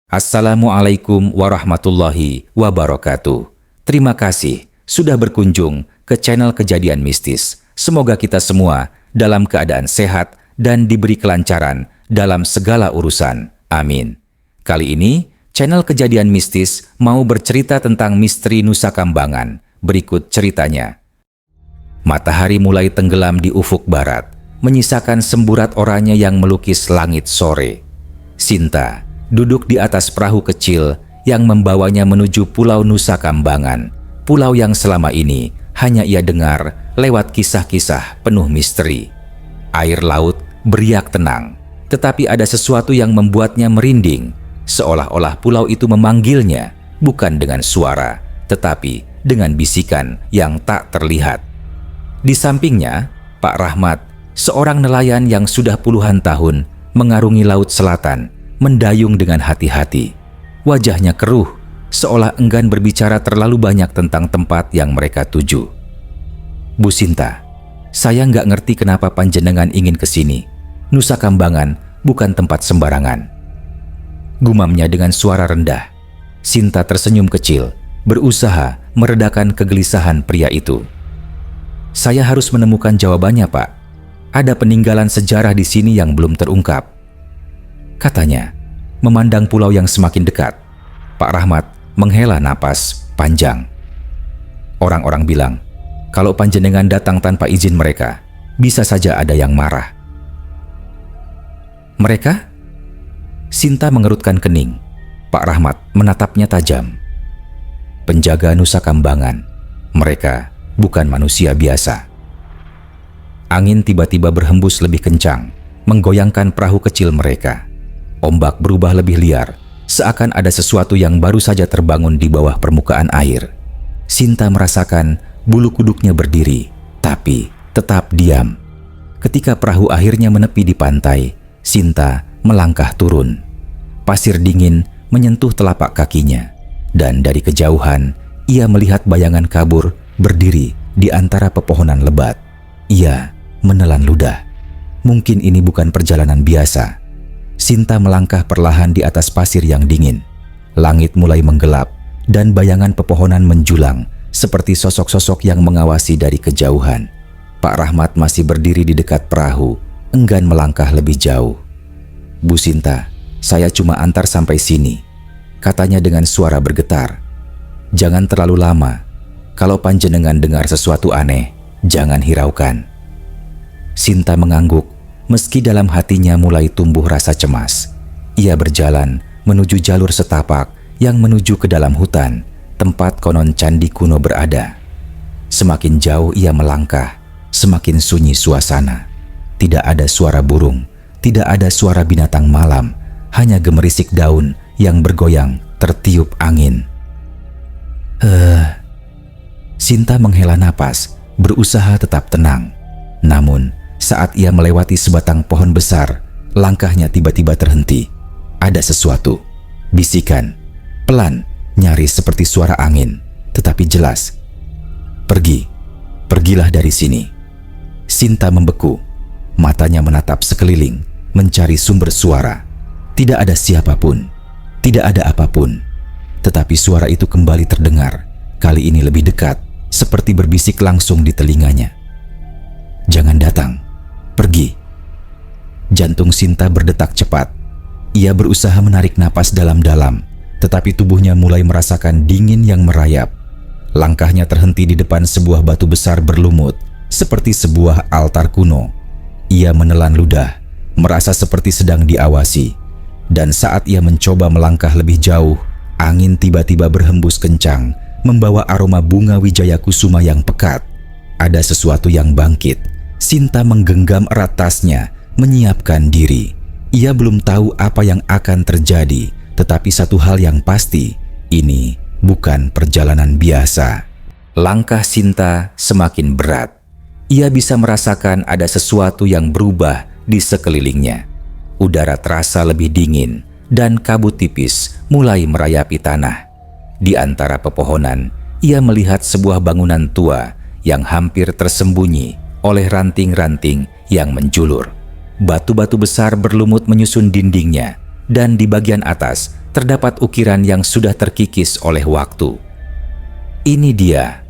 Assalamualaikum warahmatullahi wabarakatuh. Terima kasih sudah berkunjung ke channel Kejadian Mistis. Semoga kita semua dalam keadaan sehat dan diberi kelancaran dalam segala urusan. Amin. Kali ini, channel Kejadian Mistis mau bercerita tentang misteri Nusa Kambangan. Berikut ceritanya. Matahari mulai tenggelam di ufuk barat, menyisakan semburat oranye yang melukis langit sore. Sinta duduk di atas perahu kecil yang membawanya menuju Pulau Nusa Kambangan, pulau yang selama ini hanya ia dengar lewat kisah-kisah penuh misteri. Air laut beriak tenang, tetapi ada sesuatu yang membuatnya merinding, seolah-olah pulau itu memanggilnya, bukan dengan suara, tetapi dengan bisikan yang tak terlihat. Di sampingnya, Pak Rahmat, seorang nelayan yang sudah puluhan tahun mengarungi laut selatan, mendayung dengan hati-hati. Wajahnya keruh, seolah enggan berbicara terlalu banyak tentang tempat yang mereka tuju. Bu Sinta, saya nggak ngerti kenapa panjenengan ingin ke sini. Nusa Kambangan bukan tempat sembarangan. Gumamnya dengan suara rendah. Sinta tersenyum kecil, berusaha meredakan kegelisahan pria itu. Saya harus menemukan jawabannya, Pak. Ada peninggalan sejarah di sini yang belum terungkap, katanya, memandang pulau yang semakin dekat. Pak Rahmat menghela napas panjang. Orang-orang bilang, kalau panjenengan datang tanpa izin mereka, bisa saja ada yang marah. Mereka? Sinta mengerutkan kening. Pak Rahmat menatapnya tajam. Penjaga Nusa Kambangan. Mereka bukan manusia biasa. Angin tiba-tiba berhembus lebih kencang, menggoyangkan perahu kecil mereka. Ombak berubah lebih liar, seakan ada sesuatu yang baru saja terbangun di bawah permukaan air. Sinta merasakan bulu kuduknya berdiri, tapi tetap diam. Ketika perahu akhirnya menepi di pantai, Sinta melangkah turun. Pasir dingin menyentuh telapak kakinya, dan dari kejauhan ia melihat bayangan kabur berdiri di antara pepohonan lebat. Ia menelan ludah. Mungkin ini bukan perjalanan biasa. Sinta melangkah perlahan di atas pasir yang dingin. Langit mulai menggelap dan bayangan pepohonan menjulang seperti sosok-sosok yang mengawasi dari kejauhan. Pak Rahmat masih berdiri di dekat perahu, enggan melangkah lebih jauh. Bu Sinta, saya cuma antar sampai sini, katanya dengan suara bergetar. Jangan terlalu lama. Kalau panjenengan dengar sesuatu aneh, jangan hiraukan. Sinta mengangguk, meski dalam hatinya mulai tumbuh rasa cemas. Ia berjalan menuju jalur setapak yang menuju ke dalam hutan, tempat konon candi kuno berada. Semakin jauh ia melangkah, semakin sunyi suasana. Tidak ada suara burung, tidak ada suara binatang malam, hanya gemerisik daun yang bergoyang tertiup angin. Sinta menghela napas, berusaha tetap tenang. Namun, saat ia melewati sebatang pohon besar, langkahnya tiba-tiba terhenti. Ada sesuatu. Bisikan. Pelan, nyaris seperti suara angin, tetapi jelas. Pergi. Pergilah dari sini. Sinta membeku. Matanya menatap sekeliling, mencari sumber suara. Tidak ada siapapun. Tidak ada apapun. Tetapi suara itu kembali terdengar. Kali ini lebih dekat, seperti berbisik langsung di telinganya. Jangan datang. Pergi. Jantung Sinta berdetak cepat. Ia berusaha menarik napas dalam-dalam, tetapi tubuhnya mulai merasakan dingin yang merayap. Langkahnya terhenti di depan sebuah batu besar berlumut, seperti sebuah altar kuno. Ia menelan ludah, merasa seperti sedang diawasi. Dan saat ia mencoba melangkah lebih jauh, angin tiba-tiba berhembus kencang, membawa aroma bunga wijaya kusuma yang pekat. Ada sesuatu yang bangkit. Sinta menggenggam erat tasnya, menyiapkan diri. Ia belum tahu apa yang akan terjadi, tetapi satu hal yang pasti, ini bukan perjalanan biasa. Langkah Sinta semakin berat. Ia bisa merasakan ada sesuatu yang berubah di sekelilingnya. Udara terasa lebih dingin, dan kabut tipis mulai merayapi tanah. Di antara pepohonan, ia melihat sebuah bangunan tua yang hampir tersembunyi oleh ranting-ranting yang menjulur. Batu-batu besar berlumut menyusun dindingnya, dan di bagian atas terdapat ukiran yang sudah terkikis oleh waktu. "Ini dia,"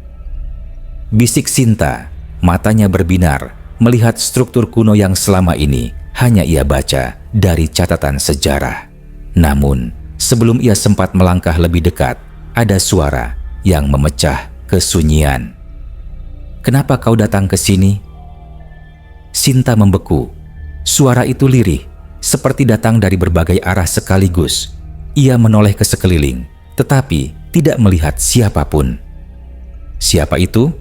bisik Sinta, matanya berbinar melihat struktur kuno yang selama ini hanya ia baca dari catatan sejarah. Namun, sebelum ia sempat melangkah lebih dekat, ada suara yang memecah kesunyian. "Kenapa kau datang ke sini?" Sinta membeku. Suara itu lirih, seperti datang dari berbagai arah sekaligus. Ia menoleh ke sekeliling, tetapi tidak melihat siapapun. "Siapa itu?"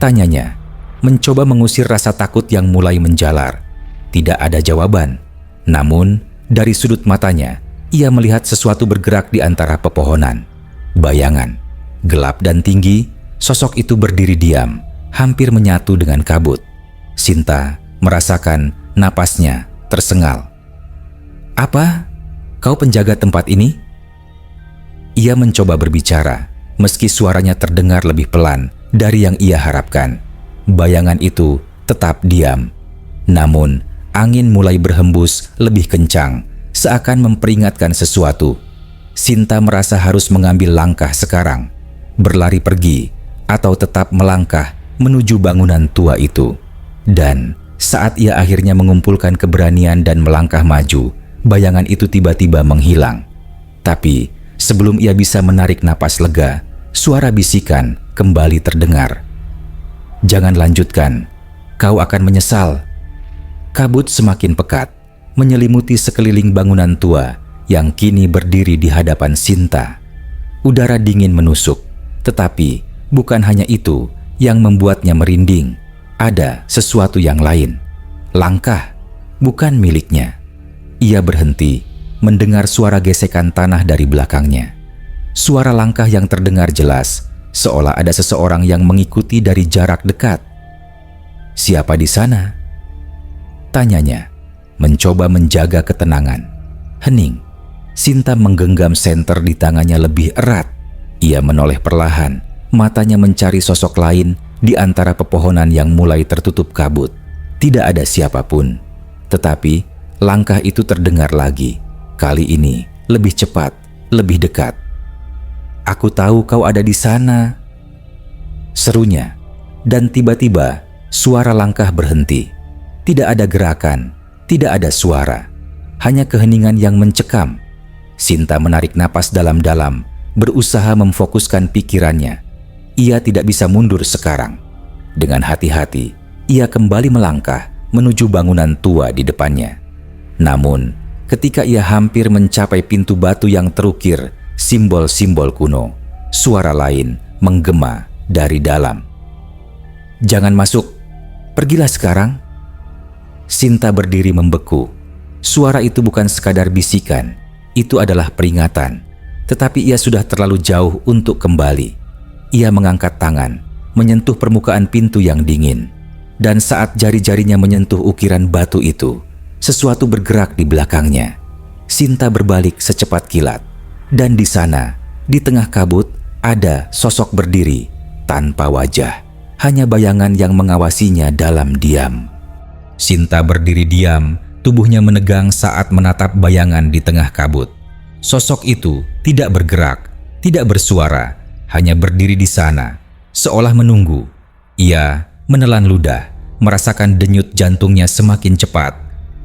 tanyanya, mencoba mengusir rasa takut yang mulai menjalar. Tidak ada jawaban. Namun, dari sudut matanya, ia melihat sesuatu bergerak di antara pepohonan. Bayangan, gelap dan tinggi, sosok itu berdiri diam, hampir menyatu dengan kabut. Sinta merasakan napasnya tersengal. "Apa? Kau penjaga tempat ini?" Ia mencoba berbicara, meski suaranya terdengar lebih pelan dari yang ia harapkan. Bayangan itu tetap diam. Namun, angin mulai berhembus lebih kencang, seakan memperingatkan sesuatu. Sinta merasa harus mengambil langkah sekarang, berlari pergi, atau tetap melangkah menuju bangunan tua itu. Dan saat ia akhirnya mengumpulkan keberanian dan melangkah maju, bayangan itu tiba-tiba menghilang. Tapi sebelum ia bisa menarik napas lega, suara bisikan kembali terdengar. "Jangan lanjutkan, kau akan menyesal." Kabut semakin pekat, menyelimuti sekeliling bangunan tua yang kini berdiri di hadapan Sinta. Udara dingin menusuk, tetapi bukan hanya itu yang membuatnya merinding. Ada sesuatu yang lain. Langkah, bukan miliknya. Ia berhenti, mendengar suara gesekan tanah dari belakangnya. Suara langkah yang terdengar jelas, seolah ada seseorang yang mengikuti dari jarak dekat. "Siapa di sana?" tanyanya, mencoba menjaga ketenangan. Hening. Sinta menggenggam senter di tangannya lebih erat. Ia menoleh perlahan, matanya mencari sosok lain di antara pepohonan yang mulai tertutup kabut. Tidak ada siapapun, tetapi langkah itu terdengar lagi. Kali ini lebih cepat, lebih dekat. "Aku tahu kau ada di sana," serunya. Dan tiba-tiba suara langkah berhenti. Tidak ada gerakan, tidak ada suara, hanya keheningan yang mencekam. Sinta menarik napas dalam-dalam, berusaha memfokuskan pikirannya. Ia tidak bisa mundur sekarang. Dengan hati-hati, ia kembali melangkah menuju bangunan tua di depannya. Namun, ketika ia hampir mencapai pintu batu yang terukir simbol-simbol kuno, suara lain menggema dari dalam. "Jangan masuk, pergilah sekarang." Sinta berdiri membeku. Suara itu bukan sekadar bisikan, itu adalah peringatan. Tetapi ia sudah terlalu jauh untuk kembali. Ia mengangkat tangan, menyentuh permukaan pintu yang dingin. Dan saat jari-jarinya menyentuh ukiran batu itu, sesuatu bergerak di belakangnya. Sinta berbalik secepat kilat. Dan di sana, di tengah kabut, ada sosok berdiri tanpa wajah. Hanya bayangan yang mengawasinya dalam diam. Sinta berdiri diam, tubuhnya menegang saat menatap bayangan di tengah kabut. Sosok itu tidak bergerak, tidak bersuara, hanya berdiri di sana, seolah menunggu. Ia menelan ludah, merasakan denyut jantungnya semakin cepat.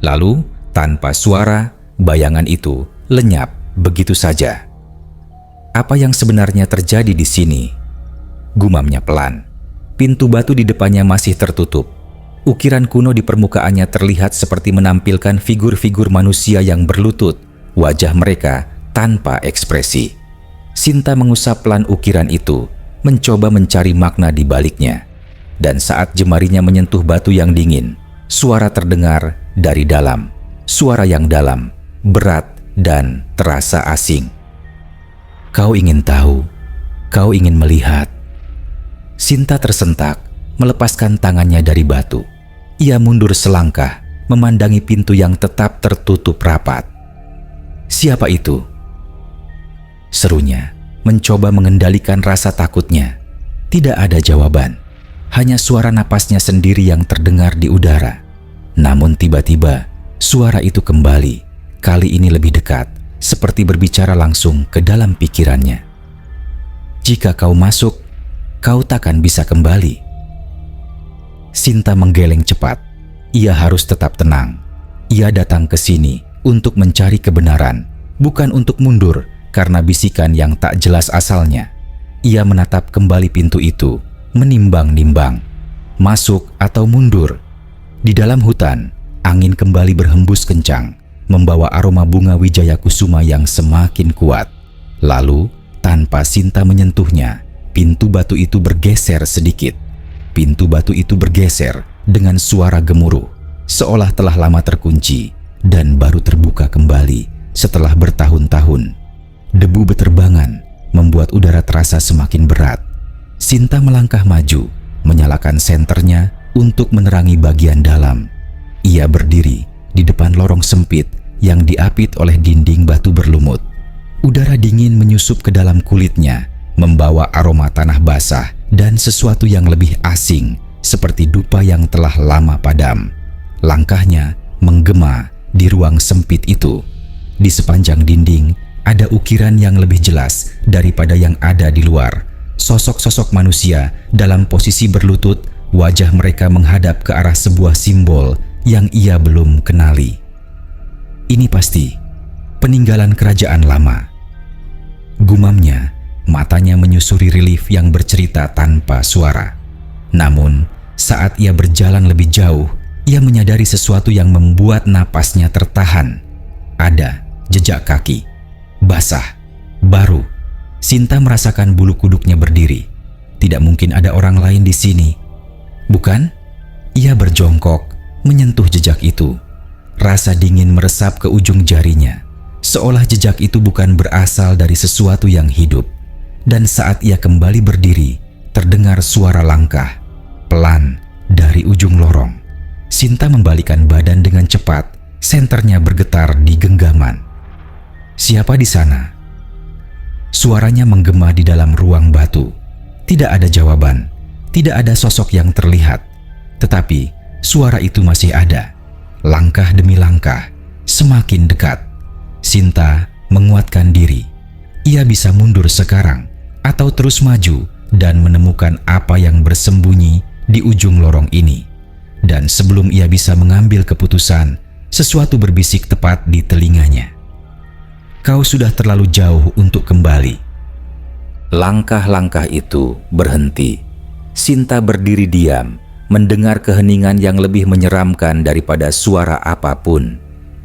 Lalu, tanpa suara, bayangan itu lenyap begitu saja. "Apa yang sebenarnya terjadi di sini?" gumamnya pelan. Pintu batu di depannya masih tertutup. Ukiran kuno di permukaannya terlihat seperti menampilkan figur-figur manusia yang berlutut, wajah mereka tanpa ekspresi. Sinta mengusap pelan ukiran itu, mencoba mencari makna di baliknya. Dan saat jemarinya menyentuh batu yang dingin, suara terdengar dari dalam. Suara yang dalam, berat, dan terasa asing. "Kau ingin tahu, kau ingin melihat." Sinta tersentak, melepaskan tangannya dari batu. Ia mundur selangkah, memandangi pintu yang tetap tertutup rapat. "Siapa itu?" serunya, mencoba mengendalikan rasa takutnya. Tidak ada jawaban, hanya suara napasnya sendiri yang terdengar di udara. Namun tiba-tiba, suara itu kembali, kali ini lebih dekat, seperti berbicara langsung ke dalam pikirannya. "Jika kau masuk, kau takkan bisa kembali." Sinta menggeleng cepat. Ia harus tetap tenang. Ia datang ke sini untuk mencari kebenaran, bukan untuk mundur karena bisikan yang tak jelas asalnya. Ia menatap kembali pintu itu, menimbang-nimbang, masuk atau mundur. Di dalam hutan, angin kembali berhembus kencang, membawa aroma bunga wijaya kusuma yang semakin kuat. Lalu, tanpa Sinta menyentuhnya, pintu batu itu bergeser sedikit. Pintu batu itu bergeser dengan suara gemuruh, seolah telah lama terkunci dan baru terbuka kembali setelah bertahun-tahun. Debu beterbangan membuat udara terasa semakin berat. Sinta melangkah maju, menyalakan senternya untuk menerangi bagian dalam. Ia berdiri di depan lorong sempit yang diapit oleh dinding batu berlumut. Udara dingin menyusup ke dalam kulitnya, membawa aroma tanah basah dan sesuatu yang lebih asing, seperti dupa yang telah lama padam. Langkahnya menggema di ruang sempit itu. Di sepanjang dinding ada ukiran yang lebih jelas daripada yang ada di luar. Sosok-sosok manusia dalam posisi berlutut, wajah mereka menghadap ke arah sebuah simbol yang ia belum kenali. Ini pasti peninggalan kerajaan lama. Gumamnya, matanya menyusuri relief yang bercerita tanpa suara. Namun, saat ia berjalan lebih jauh, ia menyadari sesuatu yang membuat napasnya tertahan. Ada jejak kaki, basah, baru. Sinta merasakan bulu kuduknya berdiri. Tidak mungkin ada orang lain di sini. Bukan? Ia berjongkok, menyentuh jejak itu. Rasa dingin meresap ke ujung jarinya, seolah jejak itu bukan berasal dari sesuatu yang hidup. Dan saat ia kembali berdiri, terdengar suara langkah, pelan, dari ujung lorong. Sinta membalikkan badan dengan cepat, senternya bergetar di genggaman. Siapa di sana? Suaranya menggema di dalam ruang batu. Tidak ada jawaban, tidak ada sosok yang terlihat. Tetapi suara itu masih ada. Langkah demi langkah, semakin dekat. Sinta menguatkan diri. Ia bisa mundur sekarang atau terus maju dan menemukan apa yang bersembunyi di ujung lorong ini. Dan sebelum ia bisa mengambil keputusan, sesuatu berbisik tepat di telinganya. "Kau sudah terlalu jauh untuk kembali." Langkah-langkah itu berhenti. Sinta berdiri diam, mendengar keheningan yang lebih menyeramkan daripada suara apapun.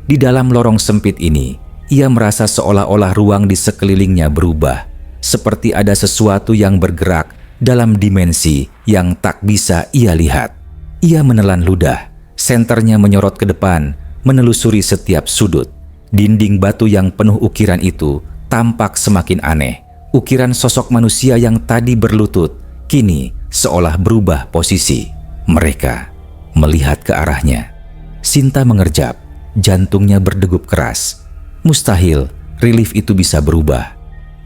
Di dalam lorong sempit ini, ia merasa seolah-olah ruang di sekelilingnya berubah, seperti ada sesuatu yang bergerak dalam dimensi yang tak bisa ia lihat. Ia menelan ludah, senternya menyorot ke depan, menelusuri setiap sudut. Dinding batu yang penuh ukiran itu tampak semakin aneh. Ukiran sosok manusia yang tadi berlutut, kini seolah berubah posisi. Mereka melihat ke arahnya. Sinta mengerjap, jantungnya berdegup keras. Mustahil relief itu bisa berubah.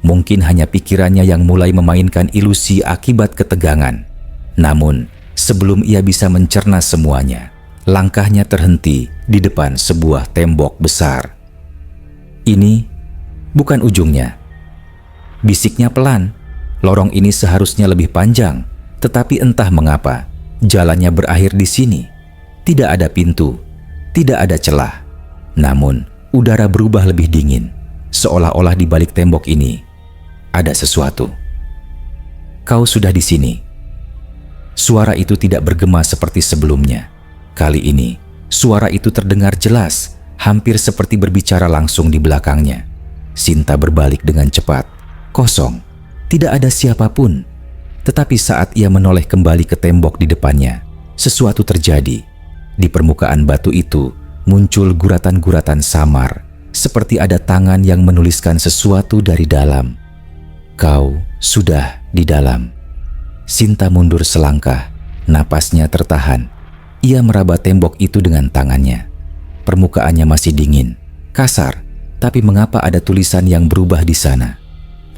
Mungkin hanya pikirannya yang mulai memainkan ilusi akibat ketegangan. Namun, sebelum ia bisa mencerna semuanya, langkahnya terhenti di depan sebuah tembok besar. "Ini bukan ujungnya," bisiknya pelan. "Lorong ini seharusnya lebih panjang, tetapi entah mengapa jalannya berakhir di sini. Tidak ada pintu, tidak ada celah. Namun, udara berubah lebih dingin, seolah-olah di balik tembok ini ada sesuatu." "Kau sudah di sini." Suara itu tidak bergema seperti sebelumnya. Kali ini, suara itu terdengar jelas, hampir seperti berbicara langsung di belakangnya. Sinta berbalik dengan cepat. Kosong, tidak ada siapapun. Tetapi saat ia menoleh kembali ke tembok di depannya, sesuatu terjadi. Di permukaan batu itu muncul guratan-guratan samar, seperti ada tangan yang menuliskan sesuatu dari dalam. "Kau sudah di dalam." Sinta mundur selangkah, napasnya tertahan. Ia meraba tembok itu dengan tangannya. Permukaannya masih dingin, kasar, tapi mengapa ada tulisan yang berubah di sana?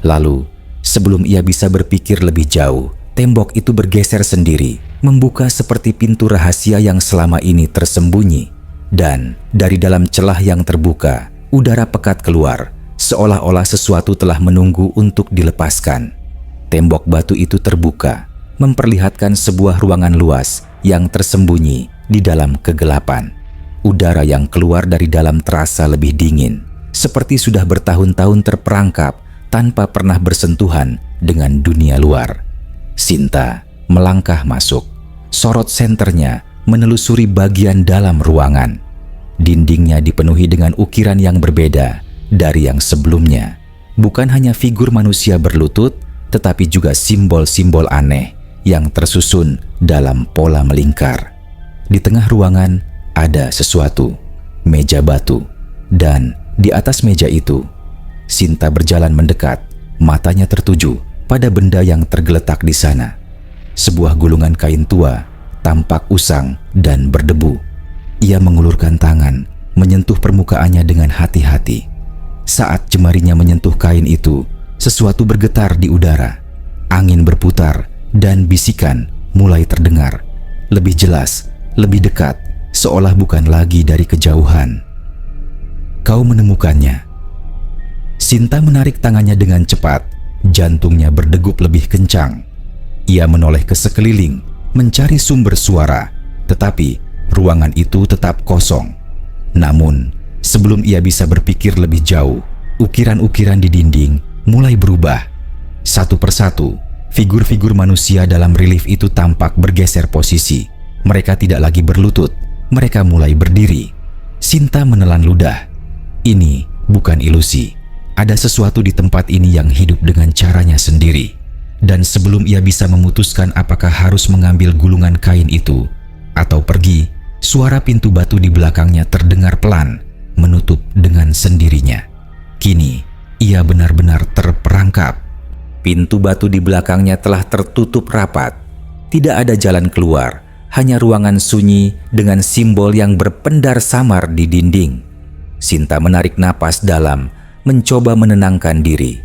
Lalu, sebelum ia bisa berpikir lebih jauh, tembok itu bergeser sendiri, membuka seperti pintu rahasia yang selama ini tersembunyi. Dan dari dalam celah yang terbuka, udara pekat keluar, seolah-olah sesuatu telah menunggu untuk dilepaskan. Tembok batu itu terbuka, memperlihatkan sebuah ruangan luas yang tersembunyi di dalam kegelapan. Udara yang keluar dari dalam terasa lebih dingin, seperti sudah bertahun-tahun terperangkap tanpa pernah bersentuhan dengan dunia luar. Sinta melangkah masuk. Sorot senternya menelusuri bagian dalam ruangan. Dindingnya dipenuhi dengan ukiran yang berbeda dari yang sebelumnya. Bukan hanya figur manusia berlutut, tetapi juga simbol-simbol aneh yang tersusun dalam pola melingkar. Di tengah ruangan ada sesuatu, meja batu, dan di atas meja itu, Sinta berjalan mendekat, matanya tertuju pada benda yang tergeletak di sana. Sebuah gulungan kain tua, tampak usang dan berdebu. Ia mengulurkan tangan, menyentuh permukaannya dengan hati-hati. Saat jemarinya menyentuh kain itu, sesuatu bergetar di udara. Angin berputar dan bisikan mulai terdengar. Lebih jelas, lebih dekat, seolah bukan lagi dari kejauhan. Kau menemukannya. Sinta menarik tangannya dengan cepat, jantungnya berdegup lebih kencang. Ia menoleh ke sekeliling, mencari sumber suara, tetapi ruangan itu tetap kosong. Namun, sebelum ia bisa berpikir lebih jauh, ukiran-ukiran di dinding mulai berubah. Satu persatu, figur-figur manusia dalam relief itu tampak bergeser posisi. Mereka tidak lagi berlutut, mereka mulai berdiri. Sinta menelan ludah. Ini bukan ilusi. Ada sesuatu di tempat ini yang hidup dengan caranya sendiri. Dan sebelum ia bisa memutuskan apakah harus mengambil gulungan kain itu atau pergi, suara pintu batu di belakangnya terdengar pelan, menutup dengan sendirinya. Kini, ia benar-benar terperangkap. Pintu batu di belakangnya telah tertutup rapat. Tidak ada jalan keluar, hanya ruangan sunyi dengan simbol yang berpendar samar di dinding. Sinta menarik napas dalam, mencoba menenangkan diri.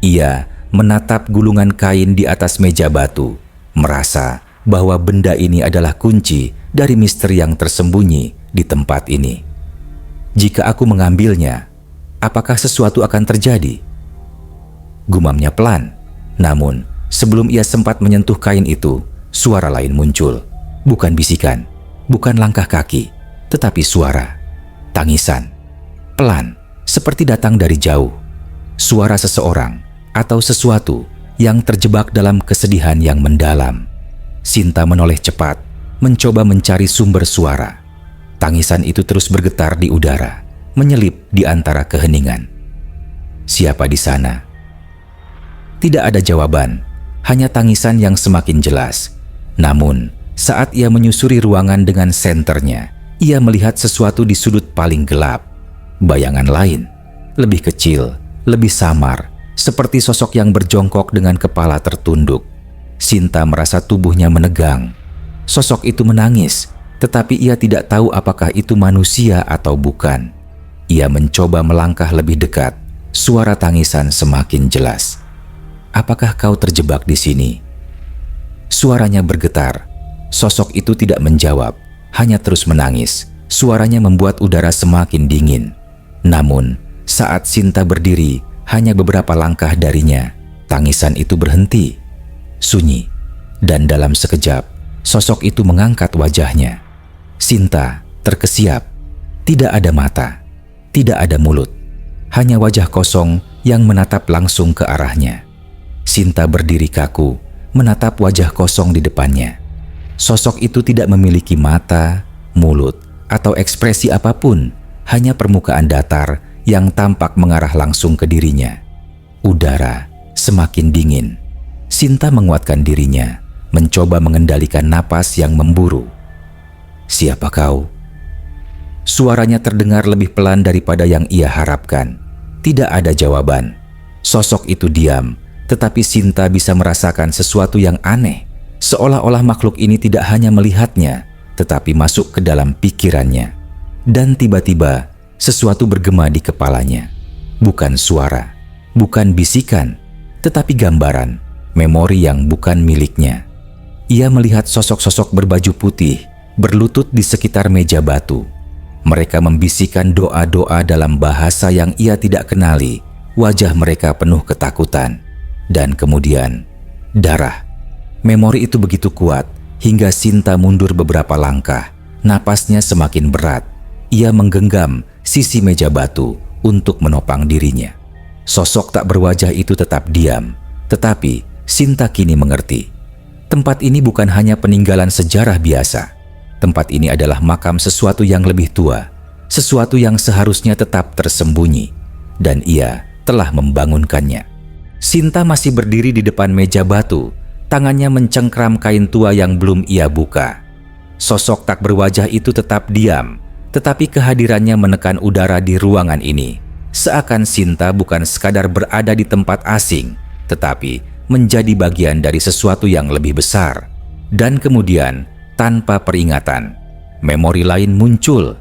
Ia menatap gulungan kain di atas meja batu, merasa bahwa benda ini adalah kunci dari misteri yang tersembunyi di tempat ini. Jika aku mengambilnya, apakah sesuatu akan terjadi? Gumamnya pelan, namun sebelum ia sempat menyentuh kain itu, suara lain muncul. Bukan bisikan, bukan langkah kaki, tetapi suara, tangisan, pelan, seperti datang dari jauh. Suara seseorang atau sesuatu yang terjebak dalam kesedihan yang mendalam. Sinta menoleh cepat, mencoba mencari sumber suara. Tangisan itu terus bergetar di udara, menyelip di antara keheningan. Siapa di sana? Tidak ada jawaban, hanya tangisan yang semakin jelas. Namun, saat ia menyusuri ruangan dengan senternya, ia melihat sesuatu di sudut paling gelap. Bayangan lain, lebih kecil, lebih samar, seperti sosok yang berjongkok dengan kepala tertunduk. Sinta merasa tubuhnya menegang. Sosok itu menangis, tetapi ia tidak tahu apakah itu manusia atau bukan. Ia mencoba melangkah lebih dekat. Suara tangisan semakin jelas. Apakah kau terjebak di sini? Suaranya bergetar. Sosok itu tidak menjawab, hanya terus menangis. Suaranya membuat udara semakin dingin. Namun, saat Sinta berdiri hanya beberapa langkah darinya, tangisan itu berhenti, sunyi, dan dalam sekejap, sosok itu mengangkat wajahnya. Sinta terkesiap, tidak ada mata, tidak ada mulut, hanya wajah kosong yang menatap langsung ke arahnya. Sinta berdiri kaku, menatap wajah kosong di depannya. Sosok itu tidak memiliki mata, mulut, atau ekspresi apapun, hanya permukaan datar yang tampak mengarah langsung ke dirinya. Udara semakin dingin. Sinta menguatkan dirinya, mencoba mengendalikan napas yang memburu. Siapa kau? Suaranya terdengar lebih pelan daripada yang ia harapkan. Tidak ada jawaban. Sosok itu diam, tetapi Sinta bisa merasakan sesuatu yang aneh. Seolah-olah makhluk ini tidak hanya melihatnya, tetapi masuk ke dalam pikirannya. Dan tiba-tiba, sesuatu bergema di kepalanya. Bukan suara, bukan bisikan, tetapi gambaran, memori yang bukan miliknya. Ia melihat sosok-sosok berbaju putih, berlutut di sekitar meja batu. Mereka membisikkan doa-doa dalam bahasa yang ia tidak kenali wajah mereka penuh ketakutan. Dan kemudian, darah. Memori itu begitu kuat hingga Sinta mundur beberapa langkah. Napasnya semakin berat. Ia menggenggam sisi meja batu untuk menopang dirinya. Sosok tak berwajah itu tetap diam, tetapi Sinta kini mengerti. Tempat ini bukan hanya peninggalan sejarah biasa. Tempat ini adalah makam sesuatu yang lebih tua, sesuatu yang seharusnya tetap tersembunyi, dan ia telah membangunkannya. Sinta masih berdiri di depan meja batu, tangannya mencengkram kain tua yang belum ia buka. Sosok tak berwajah itu tetap diam, tetapi kehadirannya menekan udara di ruangan ini. Seakan Sinta bukan sekadar berada di tempat asing, tetapi menjadi bagian dari sesuatu yang lebih besar. Dan kemudian, tanpa peringatan, memori lain muncul,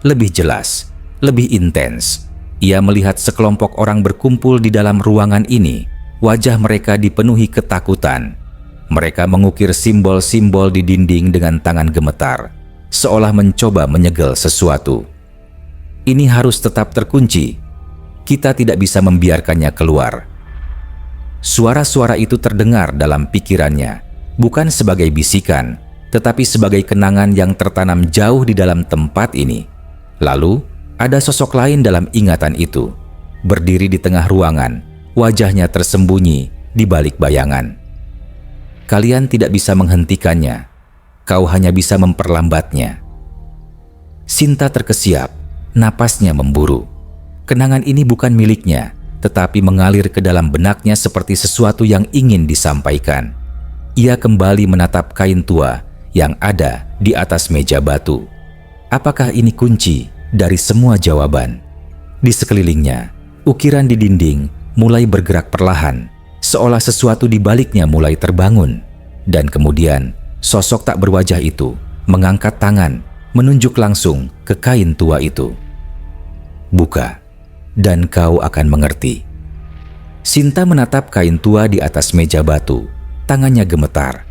lebih jelas, lebih intens. Ia melihat sekelompok orang berkumpul di dalam ruangan ini. Wajah mereka dipenuhi ketakutan. Mereka mengukir simbol-simbol di dinding dengan tangan gemetar, seolah mencoba menyegel sesuatu. Ini harus tetap terkunci. Kita tidak bisa membiarkannya keluar. Suara-suara itu terdengar dalam pikirannya, bukan sebagai bisikan, tetapi sebagai kenangan yang tertanam jauh di dalam tempat ini. Lalu, ada sosok lain dalam ingatan itu, berdiri di tengah ruangan, wajahnya tersembunyi di balik bayangan. Kalian tidak bisa menghentikannya, kau hanya bisa memperlambatnya. Sinta terkesiap, napasnya memburu. Kenangan ini bukan miliknya, tetapi mengalir ke dalam benaknya seperti sesuatu yang ingin disampaikan. Ia kembali menatap kain tua yang ada di atas meja batu. Apakah ini kunci dari semua jawaban? Di sekelilingnya, ukiran di dinding mulai bergerak perlahan, seolah sesuatu di baliknya mulai terbangun. Dan kemudian, sosok tak berwajah itu mengangkat tangan, menunjuk langsung ke kain tua itu. Buka, dan kau akan mengerti. Sinta menatap kain tua di atas meja batu, tangannya gemetar.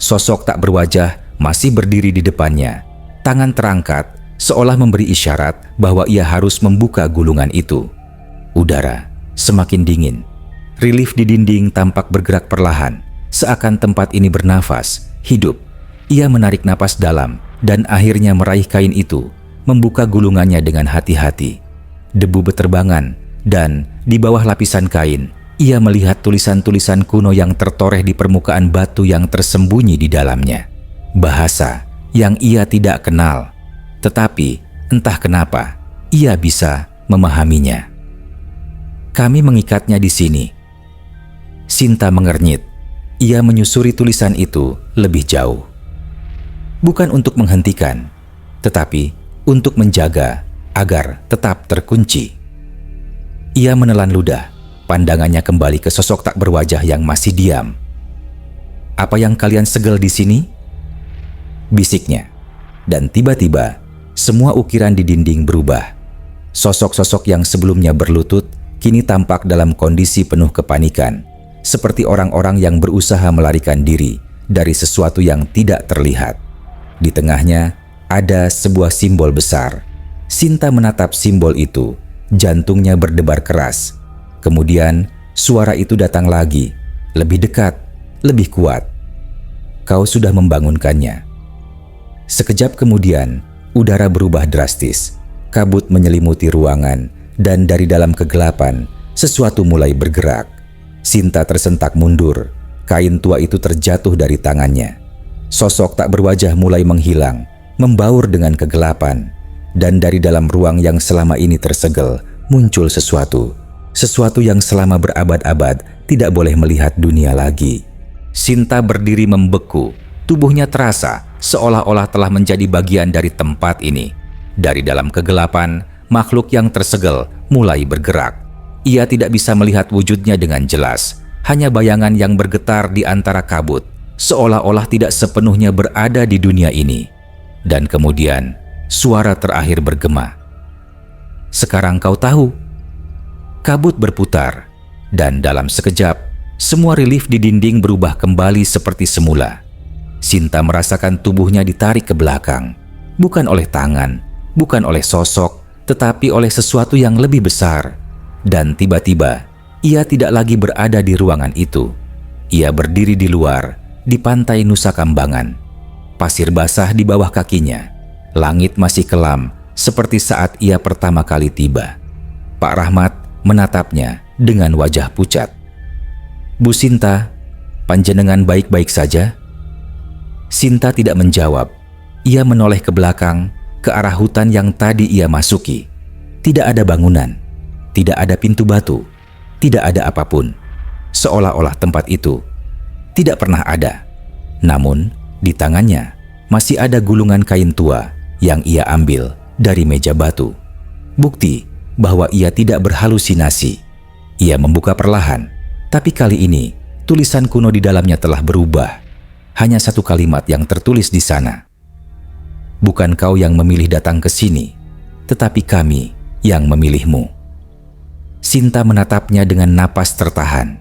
Sosok tak berwajah masih berdiri di depannya, tangan terangkat seolah memberi isyarat bahwa ia harus membuka gulungan itu. Udara semakin dingin. Relief di dinding tampak bergerak perlahan, seakan tempat ini bernafas, hidup. Ia menarik napas dalam dan akhirnya meraih kain itu, membuka gulungannya dengan hati-hati. Debu beterbangan, dan di bawah lapisan kain, ia melihat tulisan-tulisan kuno yang tertoreh di permukaan batu yang tersembunyi di dalamnya. Bahasa yang ia tidak kenal, tetapi entah kenapa ia bisa memahaminya. Kami mengikatnya di sini. Sinta mengernyit. Ia menyusuri tulisan itu lebih jauh. Bukan untuk menghentikan, tetapi untuk menjaga agar tetap terkunci. Ia menelan ludah, pandangannya kembali ke sosok tak berwajah yang masih diam. Apa yang kalian segel di sini? Bisiknya. Dan tiba-tiba, semua ukiran di dinding berubah. Sosok-sosok yang sebelumnya berlutut, kini tampak dalam kondisi penuh kepanikan, seperti orang-orang yang berusaha melarikan diri dari sesuatu yang tidak terlihat. Di tengahnya, ada sebuah simbol besar. Sinta menatap simbol itu, jantungnya berdebar keras. Kemudian, suara itu datang lagi, lebih dekat, lebih kuat. Kau sudah membangunkannya. Sekejap kemudian, udara berubah drastis. Kabut menyelimuti ruangan, dan dari dalam kegelapan, sesuatu mulai bergerak. Sinta tersentak mundur, kain tua itu terjatuh dari tangannya. Sosok tak berwajah mulai menghilang, membaur dengan kegelapan. Dan dari dalam ruang yang selama ini tersegel, muncul sesuatu yang selama berabad-abad tidak boleh melihat dunia lagi. Sinta berdiri membeku, tubuhnya terasa seolah-olah telah menjadi bagian dari tempat ini. Dari dalam kegelapan, makhluk yang tersegel mulai bergerak. Ia tidak bisa melihat wujudnya dengan jelas, hanya bayangan yang bergetar di antara kabut, seolah-olah tidak sepenuhnya berada di dunia ini. Dan kemudian, suara terakhir bergema. Sekarang kau tahu. Kabut berputar, dan dalam sekejap, semua relief di dinding berubah kembali seperti semula. Sinta merasakan tubuhnya ditarik ke belakang, bukan oleh tangan, bukan oleh sosok, tetapi oleh sesuatu yang lebih besar. Dan tiba-tiba, ia tidak lagi berada di ruangan itu. Ia berdiri di luar, di pantai Nusa Kambangan. Pasir basah di bawah kakinya. Langit masih kelam, seperti saat ia pertama kali tiba. Pak Rahmat menatapnya dengan wajah pucat. "Bu Sinta, panjenengan baik-baik saja?" Sinta tidak menjawab. Ia menoleh ke belakang, ke arah hutan yang tadi ia masuki. Tidak ada bangunan, tidak ada pintu batu, tidak ada apapun. Seolah-olah tempat itu tidak pernah ada. Namun, di tangannya masih ada gulungan kain tua yang ia ambil dari meja batu. Bukti bahwa ia tidak berhalusinasi. Ia membuka perlahan, tapi kali ini tulisan kuno di dalamnya telah berubah. Hanya satu kalimat yang tertulis di sana. "Bukan kau yang memilih datang ke sini, tetapi kami yang memilihmu." Sinta menatapnya dengan napas tertahan.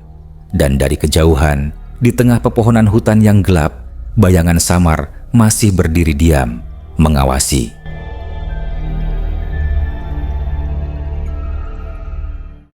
Dan dari kejauhan, di tengah pepohonan hutan yang gelap, bayangan samar masih berdiri diam, mengawasi.